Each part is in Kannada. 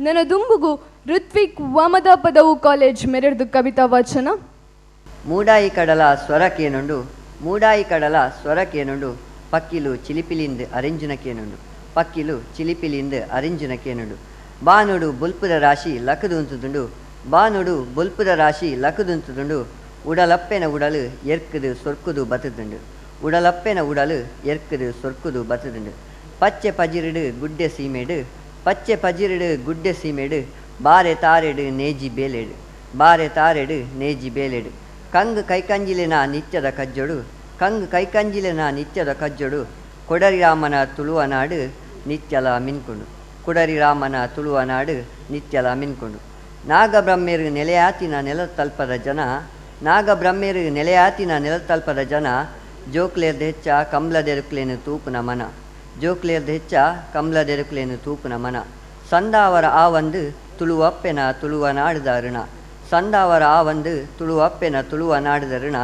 ನನ್ನ ದುಂಬುಗು ಋತ್ವಿಕ್ ವಾಮದಾಪದವು ಕಾಲೇಜ್ ಮೆರೆದು ಕವಿತಾ ವಾಚನ. ಮೂಡಾಯಿ ಕಡಲ ಸ್ವರಕೇನುಂಡು ಮೂಡಾಯಿ ಕಡಲ ಸ್ವರಕೇನುಂಡು ಪಕ್ಕಿಲು ಚಿಲಿಪಿಲಿಂದು ಅರಿಂಜುನಕೇನುಂಡು ಪಕ್ಕಿಲು ಚಿಲಿಪಿಲಿಂದು ಅರಿಂಜುನಕೇನುಂಡು ಬಾನುಡು ಬುಲ್ಪುರ ರಾಶಿ ಲಕದುಂತುದುಂಡು ಬಾನುಡು ಬುಲ್ಪುರ ರಾಶಿ ಲಕದುಂತುದುಂಡು ಉಡಲಪ್ಪೆನ ಉಡಲು ಎರ್ಕುದು ಸೊರ್ಕುದು ಬತ್ತದುಂಡು ಉಡಲಪ್ಪೆನ ಉಡಲು ಎರ್ಕುದು ಸೊರ್ಕುದು ಬತ್ತದುಂಡು ಪಚ್ಚೆ ಪಜಿರಿಡು ಗುಡ್ಡೆ ಸೀಮೆಡು ಪಚ್ಚೆ ಪಜಿರಿಡು ಗುಡ್ಡೆ ಸೀಮೆಡು ಬಾರೆ ತಾರೆಡು ನೇಜಿ ಬೇಲೆಡು ಬಾರೆ ತಾರೆಡು ನೇಜಿ ಬೇಲೆಡು ಕಂಗ್ ಕೈಕಂಜಿಲಿನ ನಿತ್ಯದ ಕಜ್ಜೊಡು ಕಂಗ್ ಕೈಕಂಜಿಲಿನ ನಿತ್ಯದ ಕಜ್ಜೊಡು ಕೊಡರಿರಾಮನ ತುಳುವ ನಾಡು ನಿತ್ಯಲ ಮಿನ್ಕೊಂಡು ಕುಡರಿರಾಮನ ತುಳುವ ನಾಡು ನಿತ್ಯಲ ಮಿನ್ಕೊಂಡು ನಾಗಬ್ರಹ್ಮೆರು ನೆಲೆಯಾತಿನ ನೆಲತಲ್ಪದ ಜನ ನಾಗಬ್ರಹ್ಮೆರು ನೆಲೆಯಾತಿನ ನೆಲತಲ್ಪದ ಜನ ಜೋಕ್ಲೇರ್ದು ಹೆಚ್ಚ ಕಂಬ್ಲದೆರುಕ್ಲೇನು ತೂಪುನ ಮನ ಜೋಕ್ಲೇರ್ದು ಹೆಚ್ಚ ಕಂಬ್ಲದೆರುಕ್ಲೇನು ತೂಪುನ ಮನ ಸಂದಾವರ ಆ ಒಂದು ತುಳುವಪ್ಪೆನ ತುಳುವ ನಾಡುದ ಋಣ ಸಂದಾವರ ಆ ಒಂದು ತುಳುವಪ್ಪೆನ ತುಳುವ ನಾಡುದ ಋಣ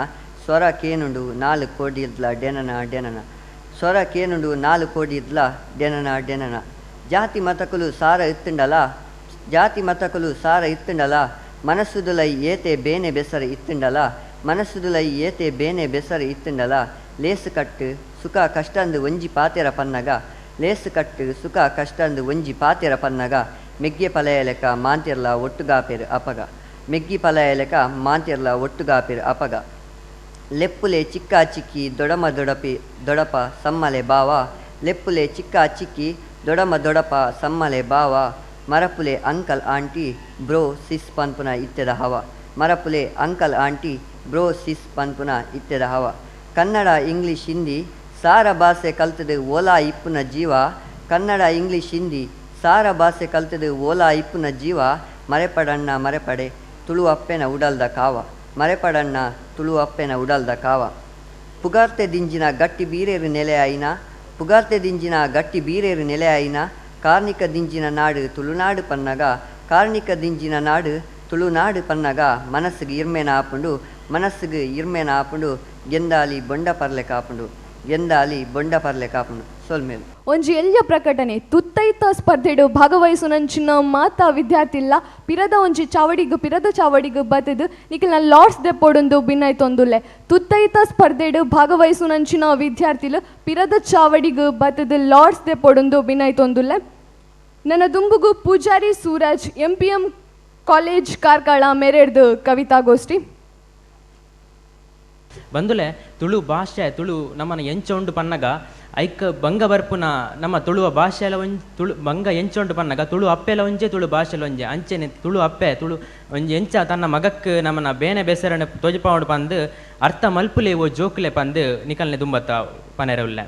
ಸ್ವರ ಕೇನುಂಡು 4 ಕೋಟಿ ಇದ್ಲ ಡೆನನ ಡೆನನ ಸ್ವರ ಕೇನುಂಡು 4 ಕೋಟಿ ಇದ್ಲ ಡೆನನ ಡೆನನ ಜಾತಿ ಮತಕುಲು ಸಾರ ಇತ್ತುಂಡಲ ಜಾತಿ ಮತಕುಲು ಸಾರ ಇತ್ತುಂಡಲ ಮನಸ್ಸುದುಲೈ ಏತೆ ಬೇನೆ ಬೆಸರ ಇತ್ತುಂಡಲ ಮನಸ್ಸುದುಲೈ ಏತೆ ಬೇನೆ ಬೆಸರ ಇತ್ತುಂಡಲ ಲೇಸು ಕಟ್ಟು ಸುಖ ಕಷ್ಟಂದು ಒಂಜಿ ಪಾತೆರ ಪನ್ನಗ ಲೇಸು ಕಟ್ಟು ಸುಖ ಕಷ್ಟಂದು ಒಂಜಿ ಪಾತೆರ ಪನ್ನಗ ಮೆಗ್ಗೆ ಪಲಯಲೆಕ ಮಾಂತಿರ್ಲ ಒಟ್ಟುಗಾಪೆರು ಅಪಗ ಮೆಗ್ಗಿ ಪಲಯಲೆಕ ಮಾಂತಿರ್ಲ ಒಟ್ಟುಗಾಪೆರು ಅಪಗ ಲೆಪ್ಪುಲೆ ಚಿಕ್ಕ ಚಿಕ್ಕಿ ದೊಡಮ ದೊಡಪಿ ದೊಡಪ ಸಮ್ಮಲೆ ಬಾವ ಲೆಪ್ಪುಲೆ ಚಿಕ್ಕ ಚಿಕ್ಕಿ ದೊಡಮ ದೊಡಪ ಸಮ್ಮಲೆ ಬಾವ ಮರಪುಲೆ ಅಂಕಲ್ ಆಂಟಿ ಬ್ರೋ ಸಿಸ್ ಪನ್ಪುನ ಇತ್ಯದ ಹವ ಮರಪುಲೆ ಅಂಕಲ್ ಆಂಟಿ ಬ್ರೋ ಸಿಸ್ ಪನ್ಪುನ ಇತ್ಯದ ಹವ ಕನ್ನಡ ಇಂಗ್ಲೀಷ್ ಹಿಂದಿ ಸಾರ ಭಾಷೆ ಕಲ್ತದು ಓಲಾ ಇಪ್ಪುನ ಜೀವ ಕನ್ನಡ ಇಂಗ್ಲೀಷ್ ಹಿಂದಿ ಸಾರ ಭಾಷೆ ಕಲ್ತದು ಓಲಾ ಇಪ್ಪುನ ಜೀವ ಮರೆಪಡಣ್ಣ ಮರೆಪಡೆ ತುಳುವಪ್ಪೆನ ಉಡಲ್ದ ಕಾವ ಮರೆಪಡಣ್ಣ ತುಳುವಪ್ಪೆನ ಉಡಲ್ದ ಕಾವ ಪುಗಾರ್ತೆ ದಿಂಜಿನ ಗಟ್ಟಿ ಬೀರೇರು ನೆಲೆ ಆಯಿನ ಪುಗಾರ್ತೆ ದಿಂಜಿನ ಗಟ್ಟಿ ಬೀರೇರು ನೆಲೆ ಆಯಿನ ಕಾರ್ಣಿಕ ದಿಂಜಿನ ನಾಡು ತುಳುನಾಡು ಪನ್ನಗ ಕಾರ್ಣಿಕ ದಿಂಜಿನ ನಾಡು ತುಳುನಾಡು ಪನ್ನಗ ಮನಸ್ಸಿಗೆ ಇರ್ಮೆನ ಆಪುಂಡು ಮನಸ್ಸಿಗೆ ಇರ್ಮೆನ ಆಪುಂಡು ಗೆಂದಾಲಿ ಬೊಂಡ ಪರ್ಲೆ ಕಾಪುಂಡು ಗೆಂದಾಲಿ ಬೊಂಡ ಪರ್ಲೆ ಕಾಪುಂಡು ಸೊಲ್ಮೇಲು ಒಂಜಿ ಎಲ್ಯ ಪ್ರಕಟಣೆ ತುತ್ತೈತ ಸ್ಪರ್ಧೆಡು ಭಾಗವಹಿಸುನಂಚಿನ ಮಾತ ವಿದ್ಯಾರ್ಥಿಲ್ಲ ಪಿರದ ಒಂಜಿ ಚಾವಡಿಗು ಪಿರದ ಚಾವಡಿಗು ಬತ್ತದು ನಿಖಿಲ್ನ ಲಾರ್ಡ್ಸ್ ದೆಪ್ಪೊಡೊಂದು ಭಿನ್ನಾಯ್ತೊಂದುಲ್ಲೆ ತುತ್ತೈತ ಸ್ಪರ್ಧೆಡು ಭಾಗವಹಿಸುನಂಚಿನ ವಿದ್ಯಾರ್ಥಿಲು ಪಿರದ ಚಾವಡಿಗು ಬತ್ತದು ಲಾರ್ಡ್ಸ್ ದೆಪ್ಪೊಡೊಂದು ಭಿನ್ನಾಯ್ತೊಂದುಲ್ಲೆ ನನ್ನ ದುಂಬುಗು ಪೂಜಾರಿ ಸೂರಜ್ MPM ಕಾಲೇಜ್ ಕಾರ್ಕಳ ಮೆರೆಡ್ದು ಕವಿತಾಗೋಷ್ಠಿ ಬಂದುಲೆ ತುಳು ಭಾಷೆ ತುಳು ನಮ್ಮನ ಎಂಚೊಂಡು ಪನ್ನಗ ಐಕ್ ಬಂಗ ಬರ್ಪುನ ನಮ್ಮ ತುಳುವ ಭಾಷೆಲ ಒಂಜಿ ತುಳು ಬಂಗ ಎಂಚೊಂಡು ಪನ್ನಗ ತುಳು ಅಪ್ಪೆಲ ಒಂಜೆ ತುಳು ಭಾಷೆಲ ಒಂಜೆ ಅಂಚೆನೆ ತುಳು ಅಪ್ಪೆ ತುಳು ಒಂಜಿ ಎಂಚ ತನ್ನ ಮಗಕ್ಕೆ ನಮ್ಮನ ಬೇನೆ ಬೆಸರನೆ ತೊಜಪಾವಡು ಪಂದು ಅರ್ಥ ಮಲ್ಪುಲೆ ಓ ಜೋಕುಲೆ ಪಂದು ನಿಕಲ್ನೆ ದುಂಬತ್ತ ಪನೆರವುಲ್ಲೆ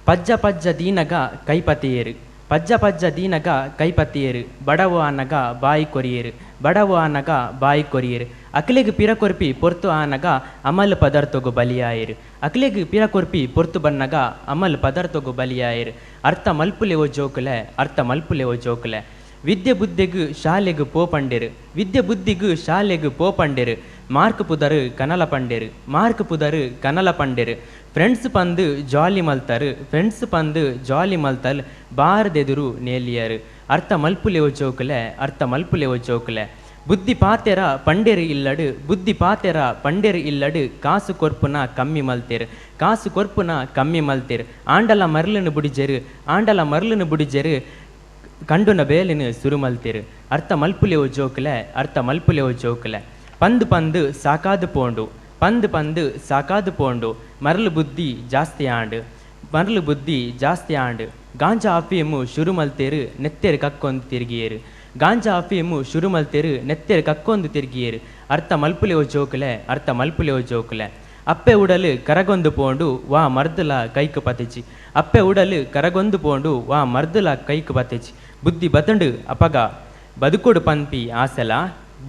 ಪಜ್ಜ ಪಜ್ಜ ದೀನಗ ಕೈಪತಿಯೇರು ಪಜ್ಜ ಪಜ್ಜ ದೀನಗ ಕೈಪತಿಯೇರು ಬಡವ ಅನ್ನಗ ಬಾಯಿ ಕೊರಿಯೇರು ಬಡವ ಅನ್ನಗ ಬಾಯಿ ಕೊರಿಯೇರು ಅಕ್ಲೆಗ್ ಪಿರ ಕೊರ್ಪಿ ಪೊರ್ತು ಆನಗ ಅಮಲ್ ಪದಾರ್ಥಗು ಬಲಿಯಾಯಿರು ಅಕ್ಲೆಗ್ ಪಿರ ಕೊರ್ಪಿ ಪೊರ್ತು ಬನ್ನಗ ಅಮಲ್ ಪದಾರ್ಥಗು ಬಲಿಯಾಯಿರು ಅರ್ಥ ಮಲ್ಪುಲೆ ಓ ಜೋಕುಲೆ ಅರ್ಥ ಮಲ್ಪುಲೆ ಓ ಜೋಕುಲೆ ವಿದ್ಯೆ ಬುದ್ಧಿಗು ಶಾಲೆಗು ಪೋಪಂಡೆರು ವಿದ್ಯೆ ಬುದ್ಧಿಗು ಶಾಲೆಗು ಪೋಪಂಡೆರು ಮಾರ್ಕ್ ಪುದರು ಕನಲ ಪಂಡೆರು ಮಾರ್ಕ್ ಪುದರು ಕನಲ ಪಂಡೆರು ಫ್ರೆಂಡ್ಸ್ ಪಂದು ಜಾಲಿ ಮಲ್ತರು ಫ್ರೆಂಡ್ಸ್ ಪಂದು ಜಾಲಿ ಮಲ್ತಲ್ ಬಾರದೆದುರು ನೇಲಿಯರು ಅರ್ಥ ಮಲ್ಪುಲೆ ಓ ಜೋಕುಲೆ ಅರ್ಥ ಮಲ್ಪುಲೆ ಓ ಜೋಕುಲೆ ಬುದ್ಧಿ ಪಾತೆರ ಪಂಡೆರು ಇಲ್ಲಡು ಬುದ್ಧಿ ಪಾತೆರ ಪಂಡೆರು ಇಲ್ಲಡು ಕಾಸು ಕೊರ್ಪುನ ಕಮ್ಮಿ ಮಲ್ತೇರು ಕಾಸು ಕೊರ್ಪುನ ಕಮ್ಮಿ ಮಲ್ತೇರು ಆಂಡಲ ಮರ್ಲನು ಬುಡಿಜೆರು ಆಂಡಲ ಮರ್ಲನು ಬುಡಿಜೆರು ಕಂಡುನ ಬೇಲಿನ ಸುರು ಮಲ್ತೇರು ಅರ್ಥ ಮಲ್ಪುಲೆ ಓ ಜೋಕುಲೆ ಅರ್ಥ ಮಲ್ಪುಲೆ ಓ ಜೋಕುಲೆ ಪಂದು ಪಂದು ಸಾಕಾದು ಪೋಂಡು ಪಂದು ಪಂದು ಸಾಕಾದು ಪೋಂಡು ಮರಳು ಬುದ್ಧಿ ಜಾಸ್ತಿ ಆಂಡು ಮರಳು ಬುದ್ಧಿ ಜಾಸ್ತಿ ಆಂಡು ಗಾಂಜಾ ಅಫೀಮು ಶುರು ಮಲ್ತೇರು ನೆತ್ತೆರು ಕಕ್ಕೊಂದು ತಿರುಗಿಯೇರು ಗಾಂಜಾ ಅಫೀಮು ಶುರು ಮಲ್ತೇರು ನೆತ್ತೆರು ಕಕ್ಕೊಂದು ತಿರುಗಿಯೇರು ಅರ್ಥ ಮಲ್ಪುಲೆ ಓ ಜೋಕುಲೆ ಅರ್ಥ ಮಲ್ಪುಲೆ ಓ ಜೋಕುಲೆ ಅಪ್ಪೆ ಉಡಲು ಕರಗೊಂದು ಪೋಂಡು ವಾ ಮರ್ದುಲ ಕೈಕು ಪತೆಚಿ ಅಪ್ಪೆ ಉಡಲು ಕರಗೊಂದು ಪೋಂಡು ವಾ ಮರ್ದುಲ ಕೈಕು ಪತೆಚಿ ಬುದ್ಧಿ ಬತ್ತಂಡು ಅಪಗ ಬದುಕೋಡು ಪನ್ಪಿ ಆಸೆಲ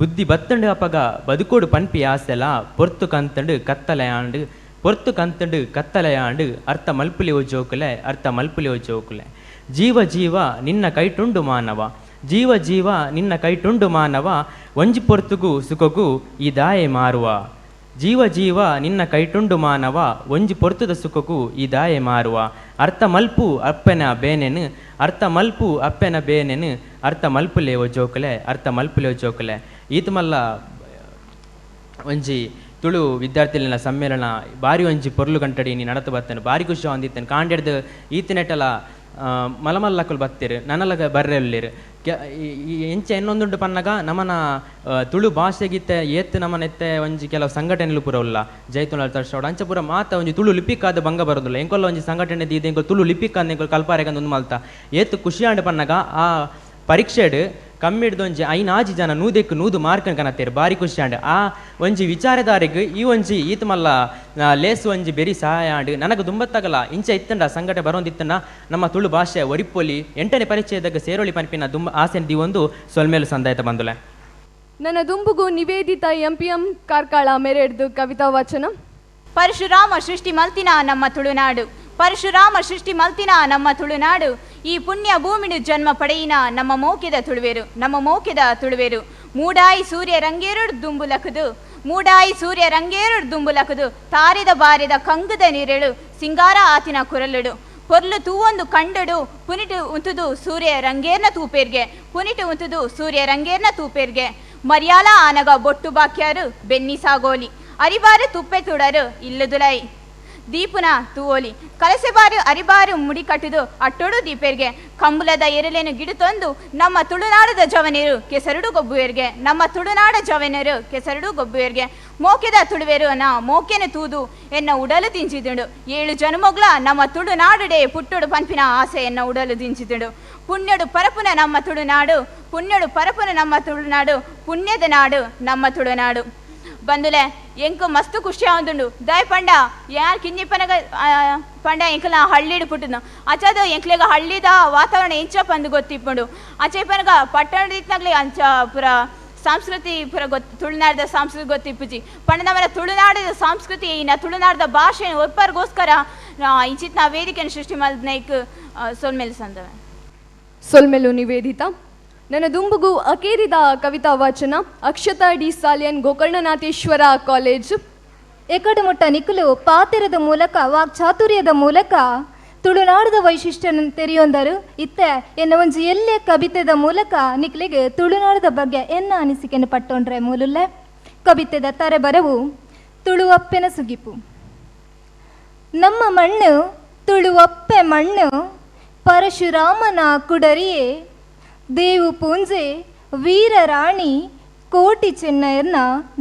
ಬುದ್ಧಿ ಬತ್ತಂಡು ಅಪಗ ಬದುಕೋಡು ಪನ್ಪಿ ಆಸೆಲ ಪೊರ್ತು ಕಂತಂಡು ಕತ್ತಲೆಯಾಂಡು ಪೊರ್ತು ಕಂತಂಡು ಕತ್ತಲೆಯಾಂಡು ಅರ್ಥ ಮಲ್ಪುಲೆ ಓ ಜೋಕುಲೆ ಅರ್ಥ ಮಲ್ಪುಲೆ ಓ ಜೋಕುಲೆ ಜೀವ ಜೀವ ನಿನ್ನ ಕೈಟುಂಡು ಮಾನವ ಜೀವ ಜೀವ ನಿನ್ನ ಕೈಟುಂಡು ಮಾನವ ಒಂಜಿ ಪೊರ್ತುಗು ಸುಖಗೂ ಈ ದಾಯೆ ಮಾರುವ ಜೀವ ಜೀವ ನಿನ್ನ ಕೈಟುಂಡು ಮಾನವ ಒಂಜಿ ಪೊರ್ತುದ ಸುಖಕ್ಕೂ ಈ ದಾಯೆ ಮಾರುವ ಅರ್ಥ ಮಲ್ಪು ಅಪ್ಪೆನ ಬೇನೆನು ಅರ್ಥ ಮಲ್ಪು ಅಪ್ಪೆನ ಬೇನೆನು ಅರ್ಥ ಮಲ್ಪುಲೇವೋ ಜೋಕಲೆ ಅರ್ಥ ಮಲ್ಪುಲೇವೋ ಜೋಕಲೆ ಈತ ಮಲ್ಲ ಒಂಜಿ ತುಳು ವಿದ್ಯಾರ್ಥಿಗಳ ಸಮ್ಮೇಳನ ಬಾರಿ ಒಂಜಿ ಪೊರ್ಲು ಗಂಟಡಿ ನೀ ನಡತು ಬರ್ತೇನೆ ಬಾರಿ ಖುಷಿ ಹೊಂದಿತ್ತೇನೆ ಕಾಂಡೆಡ್ದು ಈತನೆಟ್ಟಲ ಮಲಮಲ್ಲಕ್ಕಲು ಬತ್ತೀರು ನನಲಗ ಬರ್ರೆಲ್ಲಿರು ಎಂಚ ಇನ್ನೊಂದುಂಟು ಪನ್ನಗ ನಮ್ಮನ ತುಳು ಭಾಷೆಗಿತ್ತೆ ಏತ್ ನಮ್ಮನೆತ್ತೆ ಒಂಜಿ ಕೆಲವು ಸಂಘಟನೆಲು ಪೂರ ಉಲ್ಲ ಜೈತುಳ ತರ್ಸೋಡು ಅಂಚ ಪೂರ ಮಾತ ಒಂಜಿ ತುಳು ಲಿಪಿಕ್ಕಾದ ಭಂಗ ಬರೋದಿಲ್ಲ ಎಂಕೊಲ್ಲ ಒಂಜಿ ಸಂಘಟನೆ ದೀದೆ ಎಂಕೊ ತುಳು ಲಿಪಿಕ್ಕಾದ ಎಂಕೊ ಕಲ್ಪಾರೆಗಂದು ಒಂದು ಮಲ್ತ ಏತ್ ಖುಷಿಯಾಂಡು ಪನ್ನಗ ಆ ಪರೀಕ್ಷೆಡು ಕಮ್ಮಿ ಹಿಡ್ದೊಂಜಿ ಐನಾಜಿ ಜನ ನೂದೆಕ್ಕು ನೂದು ಮಾರ್ಕನ್ ಕನತ್ತೇರು ಬಾರಿ ಖುಷಿಯಾಂಡು ಆ ಒಂಜಿ ವಿಚಾರದಾರಿಗೆ ಈ ಒಂಜಿ ಈತ ಮಲ್ಲ ಲೇಸು ಒಂಜಿ ಬೆರಿ ಸಹಾಯ ಆಂಡು ನನಗೆ ದುಂಬತ್ತಾಗಲ್ಲ ಇಂಚ ಇತ್ತಂಡ ಸಂಘಟನೆ ಬರೋಂದಿತ್ತಂಡ ನಮ್ಮ ತುಳು ಭಾಷೆ ಒರಿಪೊಲಿ 8ನೇ ಪರಿಚಯದಾಗ ಸೇರೋಳಿ ಪನ್ಪಿನ ದುಂಬ ಆಸೆ ದಿವೊಂದು ಸೊಲ್ಮೇಲು ಸಂದಾಯತ ಬಂದುಲೆ ನನ್ನ ದುಂಬುಗು ನಿವೇದಿತ ಎಂಪಿಎಂ ಕಾರ್ಕಳ ಮೆರೆಡ್ದು ಕವಿತಾ ವಚನ. ಪರಶುರಾಮ ಸೃಷ್ಟಿ ಮಲ್ತಿನ ನಮ್ಮ ತುಳುನಾಡು, ಪರಶುರಾಮ ಸೃಷ್ಟಿ ಮಲ್ತಿನ ನಮ್ಮ ತುಳುನಾಡು, ಈ ಪುಣ್ಯ ಭೂಮಿಡು ಜನ್ಮ ಪಡೆಯಿನ ನಮ್ಮ ಮೋಕೆದ ತುಳುವೇರು, ನಮ್ಮ ಮೋಕೆದ ತುಳುವೇರು. ಮೂಡಾಯಿ ಸೂರ್ಯ ರಂಗೇರುಡು ದುಂಬುಲಕದು, ಮೂಡಾಯಿ ಸೂರ್ಯ ರಂಗೇರುಡು ದುಂಬುಲಕದು, ತಾರಿದ ಬಾರಿದ ಕಂಗದ ನೀರೆಳು ಸಿಂಗಾರ ಆತಿನ ಕುರಲುಡು. ಪೊರ್ಲು ತೂವೊಂದು ಕಂಡಡು ಪುನಿಟು ಉಂತುದು ಸೂರ್ಯ ರಂಗೇರ್ನ ತೂಪೇರ್ಗೆ, ಪುನಿಟು ಉಂತುದು ಸೂರ್ಯ ರಂಗೇರ್ನ ತೂಪೇರ್ಗೆ. ಮರ್ಯಾಲ ಆನಗ ಬೊಟ್ಟು ಬಾಕ್ಯಾರು ಬೆನ್ನಿ ಸಾಗೋಲಿ, ಅರಿಬಾರು ತುಪ್ಪೆ ತುಡರು ಇಲ್ಲದುಲೈ ದೀಪುನ ತೂವೋಲಿ. ಕಲಸೆಬಾರು ಅರಿಬಾರು ಮುಡಿ ಕಟ್ಟುದು ಅಟ್ಟೊಡು ದೀಪೇರ್ಗೆ. ಕಂಬುಲದ ಎರಲೇನು ಗಿಡುತೊಂದು ನಮ್ಮ ತುಳುನಾಡದ ಜವನೇರು ಕೆಸರುಡು ಗೊಬ್ಬುವೇರ್ಗೆ, ನಮ್ಮ ತುಳುನಾಡ ಜವನೇರು ಕೆಸರುಡು ಗೊಬ್ಬುವೇರ್ಗೆ. ಮೋಕೆದ ತುಳುವೇರು ನಾ ಮೋಕೆನ ತೂದು ಎನ್ನ ಉಡಲು ದಿಂಚಿದುಂಡು, 7 ಜನುಮೊಗ್ಲ ನಮ್ಮ ತುಳುನಾಡುಡೆ ಪುಟ್ಟುಡು ಪಂಪಿನ ಆಸೆ ಎನ್ನ ಉಡಲು ದಿಂಚಿದುಂಡು. ಪುಣ್ಯಡು ಪರಪುನ ನಮ್ಮ ತುಳುನಾಡು, ಪುಣ್ಯಡು ಪರಪುನ ನಮ್ಮ ತುಳುನಾಡು, ಪುಣ್ಯದ ನಾಡು ನಮ್ಮ ತುಳುನಾಡು. ಬಂದುಲೆ ಎಂಕು ಮಸ್ತು ಖುಷಿ ಆಗುಂಡು ದಯ ಪಂಡ ಯಾರು ಕಿನ್ನಿ ಪನಗ ಪಂಡ ಎಂಕಲ ಹಳ್ಳಿಡು ಪುಟ್ಟದು ಅಚದು ಎಂಕ್ಲೆಗ ಹಳ್ಳಿದ ವಾತಾವರಣ ಎಂಚ ಪಂದು ಗೊತ್ತಿಪ್ಪುಂಡು. ಅಚೆ ಪನಗ ಪಟ್ಟಣದಿತ್ನಾಗ್ಲಿ ಅಂಚ ಪುರ ಸಂಸ್ಕೃತಿ ಪುರ ತುಳುನಾಡದ ಸಂಸ್ಕೃತಿ ಗೊತ್ತಿಪ್ಪುಜಿ ಪಂಡ ನಮ್ಮನ ತುಳುನಾಡದ ಸಂಸ್ಕೃತಿ ಇನ್ನ ತುಳುನಾಡದ ಭಾಷೆ ಒಪ್ಪರಿಗೋಸ್ಕರ ಇಂಚಿತ್ ನಾ ವೇದಿಕೆಯನ್ನು ಸೃಷ್ಟಿ ಮಾಡಿದ್ನೈಕ್ ಸೊಲ್ಮೇಲೆ ಸಂದವೆ. ಸೊಲ್ಮೆಲು ನಿವೇದಿತ. ನನ್ನ ದುಂಬುಗು ಅಕೇರಿದ ಕವಿತಾ ವಚನ. Akshata D Saliyan, Gokarnanatheshwara college. ಎಕಡುಮುಟ್ಟ ನಿಖುಲು ಪಾತಿರದ ಮೂಲಕ ವಾಕ್ಚಾತುರ್ಯದ ಮೂಲಕ ತುಳುನಾಡದ ವೈಶಿಷ್ಟ್ಯ ತೆರೆಯೊಂದರು ಇತ್ತೆ ಎನ್ನ ಒಂಜಿ ಎಲ್ಲೆ ಕವಿತೆದ ಮೂಲಕ ನಿಕ್ಲಿಗೆ ತುಳುನಾಡದ ಬಗ್ಗೆ ಎನ್ನ ಅನಿಸಿಕೆಯನ್ನು ಪಟ್ಟೊಂಡ್ರೆ ಮೂಲುಲ್ಲೆ ಕವಿತೆದ ತಾರೆ ಬರವು ತುಳುವಪ್ಪೆನ ಸುಗಿಪು. ನಮ್ಮ ಮಣ್ಣು ತುಳುವಪ್ಪೆ ಮಣ್ಣು, ಪರಶುರಾಮನ ಕುಡರಿಯೇ ದೇವು ಪೂಂಜೆ ವೀರರಾಣಿ ಕೋಟಿ ಚೆನ್ನಯರ್ನ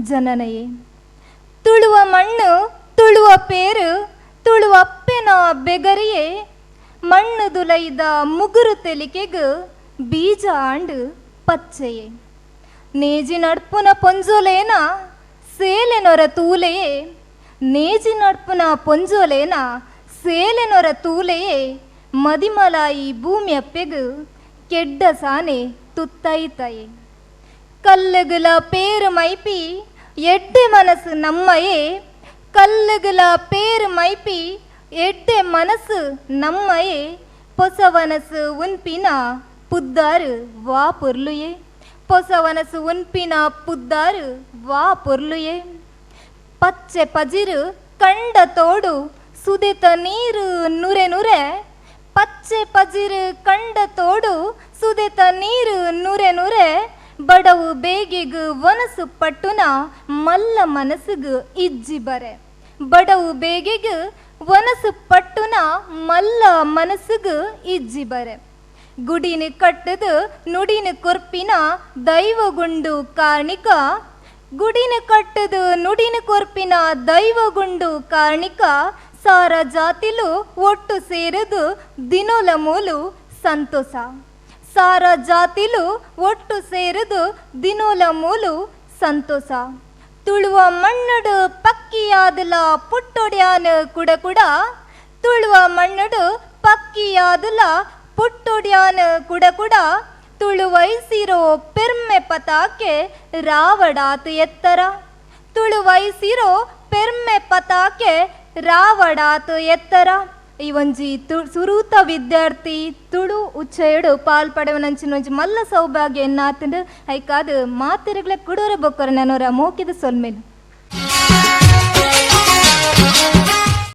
ಜನನಯೇ. ತುಳುವ ಮಣ್ಣು ತುಳುವ ಪೇರು ತುಳುವಪ್ಪೆನ ಬೆಗರಿಯೇ, ಮಣ್ಣು ದುಲೈದ ಮುಗುರು ತೆಲಿಕೆಗು ಬೀಜ ಆಂಡು ಪಚ್ಚೆಯೇ. ನೇಜಿ ನಡ್ಪುನ ಪೊಂಜೋಲೇನ ಸೇಲೆನೊರ ತೂಲೆಯೇ, ನೇಜಿ ನಡ್ಪುನ ಪೊಂಜೋಲೇನ ಸೇಲೆನೊರ ತೂಲೆಯೇ, ಮದಿಮಲಾಯಿ ಭೂಮಿಯಪ್ಪೆಗು ಕೆಡ್ಡ ಸಾನೆ ತುತ್ತೈತಯೇ. ಕಲ್ಲುಗಳ ಪೇರು ಮೈಪಿ ಎಡ್ಡೆ ಮನಸ್ಸು ನಮ್ಮಯೇ, ಕಲ್ಲುಗಳ ಪೇರು ಮೈಪಿ ಎಡ್ಡೆ ಮನಸ್ಸು ನಮ್ಮಯೇ, ಪೊಸವನಸು ಉನ್ಪಿನ ಪುದ್ದಾರು ವಾ ಪೊರ್ಲುಯೇ, ಪೊಸವನಸು ಉನ್ಪಿನ ಪುದ್ದಾರು ವಾ ಪೊರ್ಲುಯೇ. ಪಚ್ಚೆ ಪಜಿರು ಕಂಡ ತೋಡು ಸುದಿತ ನೀರು ನುರೆ ನುರೆ, ಪಚ್ಚೆ ಪಜಿರು ಕಂಡ ತೋಡು ಸುದಿತ ನೀರು ನುರೆ ನುರೆ, ಬಡವು ಬೇಗಿಗು ವನಸು ಪಟ್ಟುನ ಮಲ್ಲ ಮನಸ್ಸುಗು ಇಜ್ಜಿ ಬರೆ, ಬಡವು ಬೇಗಿಗು ವನಸು ಪಟ್ಟುನ ಮಲ್ಲ ಮನಸ್ಸುಗು ಇಜ್ಜಿ ಬರೆ. ಗುಡಿನ ಕಟ್ಟದು ನುಡಿನ ಕೊರ್ಪಿನ ದೈವಗುಂಡು ಕಾರ್ಣಿಕ, ಗುಡಿನ ಕಟ್ಟದು ನುಡಿನ ಕೊರ್ಪಿನ ದೈವಗುಂಡು ಕಾರ್ಣಿಕ, ಸಾರ ಜಾತಿಲು ಒಟ್ಟು ಸೇರದು ದಿನೋಲ ಮೂಲು ಸಂತೋಷ, ಸಾರ ಜಾತಿಲು ಒಟ್ಟು ಸೇರದು ದಿನೋಲ ಮೂಲು ಸಂತೋಷ. ತುಳುವ ಮಣ್ಣಡು ಪಕ್ಕಿಯಾದಲ ಪುಟ್ಟೊಡ್ಯಾನ ಕುಡ ಕುಡ, ತುಳುವ ಮಣ್ಣಡು ಪಕ್ಕಿಯಾದಲ ಪುಟ್ಟೊಡ್ಯಾನ ಕುಡ ಕುಡ, ತುಳುವೈಸಿರೋ ಪೆರ್ಮೆ ಪತಾಕೆ ರಾವಡಾತು ಎತ್ತರ, ತುಳುವೈಸಿರೋ ಪೆರ್ಮೆ ಪತಾಕೆ ರಾವಡಾತು ಎತ್ತರ. ಈ ಒಂಜಿ ಸುರೂತ ವಿದ್ಯಾರ್ಥಿ ತುಳು ಉಚ್ಚಯಡು ಪಾಲ್ಪಡವನಂಚಿನ ಒಂಜಿ ಮಲ್ಲ ಸೌಭಾಗ್ಯ ಎನ್ನಾತಂಡು ಐಕಾದು ಮಾತಿರಗ್ಲೆ ಕುಡೋರ ಬೊಕ್ಕರ ನನೋರ ಮೋಕಿದ ಸೊಲ್ಮೇಲು.